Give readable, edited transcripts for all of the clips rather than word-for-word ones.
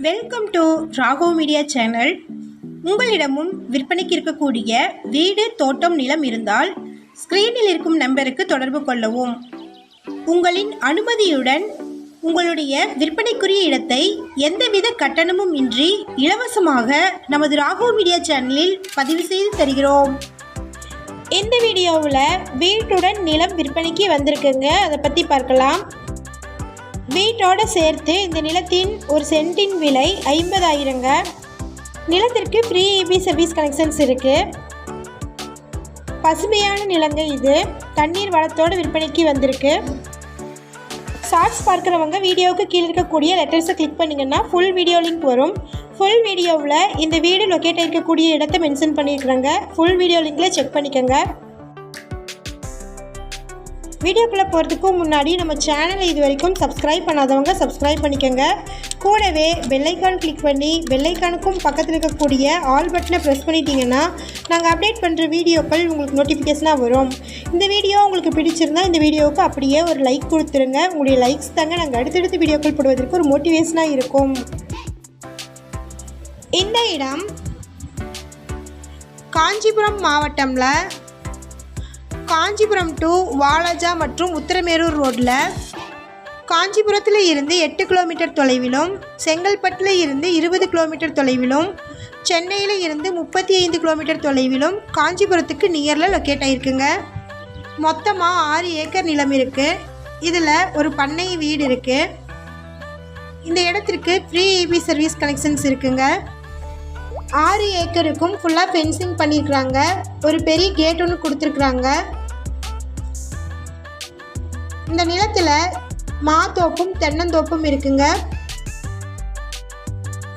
Welcome to Raghav media channel. உங்களிடமும் விற்பனைக்கு இருக்கக்கூடிய வீடு, தோட்டம், நிலம் இருந்தால் ஸ்க்ரீனில் இருக்கும் நம்பருக்கு தொடர்பு கொள்ளவும். உங்களின் அனுமதியுடன் உங்களுடைய விற்பனைக்குரிய இடத்தை எந்தவித கட்டணமும் இன்றி இலவசமாக நமது ராகவ் மீடியா சேனலில் பதிவு செய்து தருகிறோம். இந்த வீடியோவில் வீட்டுடன் நிலம் விற்பனைக்கு வந்திருக்குங்க. அதை பற்றி பார்க்கலாம். வீட்டோடு சேர்த்து இந்த நிலத்தின் ஒரு சென்ட்டின் விலை 50,000ங்க. நிலத்திற்கு ஃப்ரீ EB சர்வீஸ் கனெக்ஷன்ஸ் இருக்குது. பசுமையான நிலங்க இது. தண்ணீர் வளத்தோடு விற்பனைக்கு வந்திருக்கு. ஷார்ட்ஸ் பார்க்குறவங்க வீடியோவுக்கு கீழே இருக்கக்கூடிய லெட்டர்ஸை கிளிக் பண்ணிங்கன்னா ஃபுல் வீடியோ லிங்க் வரும். ஃபுல் வீடியோவில் இந்த வீடு லொக்கேட் இருக்கக்கூடிய இடத்தை மென்ஷன் பண்ணியிருக்கிறாங்க. ஃபுல் வீடியோ லிங்கில் செக் பண்ணிக்கோங்க. வீடியோக்குள்ளே போகிறதுக்கு முன்னாடி நம்ம சேனலை இது வரைக்கும் சப்ஸ்கிரைப் பண்ணாதவங்க சப்ஸ்கிரைப் பண்ணிக்கோங்க. கூடவே பெல்லைக்கான் கிளிக் பண்ணி பெல்லைக்கானுக்கும் பக்கத்தில் இருக்கக்கூடிய ஆல் பட்டனை ப்ரெஸ் பண்ணிட்டீங்கன்னா நாங்கள் அப்டேட் பண்ணுற வீடியோக்கள் உங்களுக்கு நோட்டிஃபிகேஷனாக வரும். இந்த வீடியோ உங்களுக்கு பிடிச்சிருந்தால் இந்த வீடியோவுக்கு அப்படியே ஒரு லைக் கொடுத்துருங்க. உங்களுடைய லைக்ஸ் தாங்க நாங்கள் அடுத்தடுத்து வீடியோக்கள் போடுவதற்கு ஒரு மோட்டிவேஷனாக இருக்கும். இந்த இடம் காஞ்சிபுரம் மாவட்டம்ல காஞ்சிபுரம் டு வாலாஜா மற்றும் உத்திரமேரூர் ரோட்டில் காஞ்சிபுரத்தில் இருந்து 8 கிலோமீட்டர் தொலைவிலும், செங்கல்பட்டில் இருந்து 20 கிலோமீட்டர் தொலைவிலும், சென்னையில் இருந்து 35 கிலோமீட்டர் தொலைவிலும் காஞ்சிபுரத்துக்கு நியரில் லொக்கேட் ஆகிருக்குங்க. மொத்தமாக 6 ஏக்கர் நிலம் இருக்குது. இதில் ஒரு பண்ணை வீடு இருக்குது. இந்த இடத்திற்கு ஃப்ரீ EB சர்வீஸ் கனெக்ஷன்ஸ் இருக்குங்க. 6 ஏக்கருக்கும் ஃபுல்லாக ஃபென்சிங் பண்ணியிருக்கிறாங்க. ஒரு பெரிய கேட் ஒன்று கொடுத்துருக்குறாங்க. இந்த நிலத்தில் மாத்தோப்பும் தென்னந்தோப்பும் இருக்குங்க.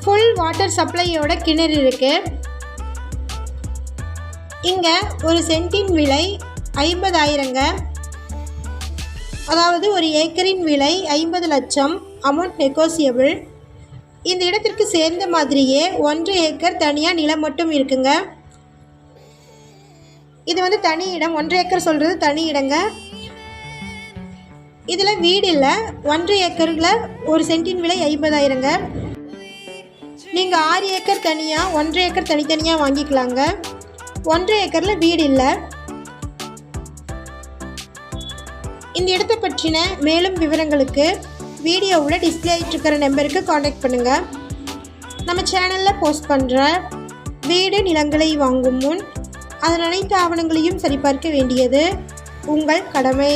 ஃபுல் வாட்டர் சப்ளையோட கிணறு இருக்கு. இங்கே ஒரு சென்ட்டின் விலை 50,000ங்க. அதாவது ஒரு ஏக்கரின் விலை 50 லட்சம். Amount negotiable. இந்த இடத்திற்கு சேர்ந்த மாதிரியே 1 ஏக்கர் தனியாக நிலம் மட்டும் இருக்குங்க. இது தனி இடம். 1 ஏக்கர் சொல்கிறது தனி இடங்க. இதில் வீடு இல்லை. 1 ஏக்கரில் ஒரு சென்ட்டின் விலை 50,000ங்க. நீங்கள் 6 ஏக்கர் தனியாக, 1 ஏக்கர் தனித்தனியாக வாங்கிக்கலாங்க. 1 ஏக்கரில் வீடு இல்லை. இந்த இடத்தை பற்றின மேலும் விவரங்களுக்கு வீடியோவில் டிஸ்பிளே ஆகிட்டுருக்கிற நம்பருக்கு காண்டாக்ட் பண்ணுங்கள். நம்ம சேனலில் போஸ்ட் பண்ணுற வீடு நிலங்களை வாங்கும் முன் அதன் அனைத்து ஆவணங்களையும் சரிபார்க்க வேண்டியது உங்கள் கடமை.